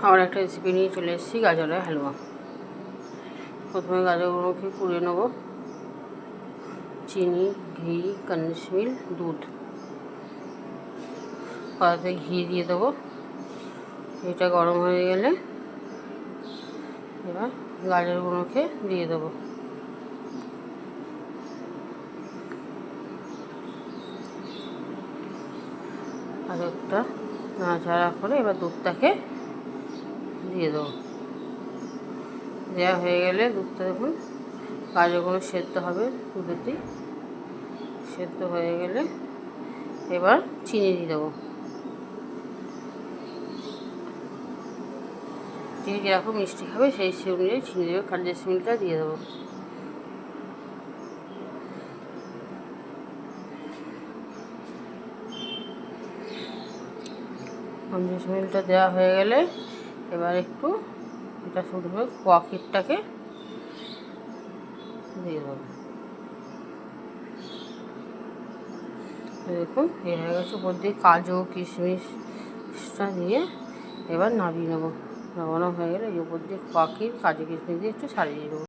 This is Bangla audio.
আবার একটা রেসিপি নিয়ে চলে এসেছি, গাজরের হালুয়া। প্রথমে গাজরগুলোকে পুড়িয়ে নেব। চিনি, ঘি, কন্ডেন্স মিল্ক, দুধ, কড়াইতে ঘি দিয়ে দেবো। এটা গরম হয়ে গেলে এবার গাজরগুলোকে দিয়ে দেবো। গাজরটা নাড়াচাড়া করে এবার দুধটাকে দিয়ে দেবো। দেওয়া হয়ে গেলে দুধটা দেখুন গাজরগুলো সেদ্ধ হবে, দুধেতেই সেদ্ধ হয়ে গেলে এবার চিনি দিয়ে দেবো। যে যেরকম মিষ্টি খাবে সেই অনুযায়ী চিনি দেবে। কন্ডেন্স মিল্কটা দিয়ে দেবো। কন্ডেন্স মিল্কটা দেওয়া হয়ে গেলে এবার একটু এটা শুধু কোয়াকিটটাকে দিয়ে দেবো। দেখুন এ হয়ে গেছে। উপর দিয়ে কাজু কিশমিশটা দিয়ে এবার নামিয়ে নেবো। নামানো হয়ে গেলে এই উপর দিয়ে কোয়াকিট, কাজু কিশমিশ দিয়ে একটু ছাড়িয়ে দেবো।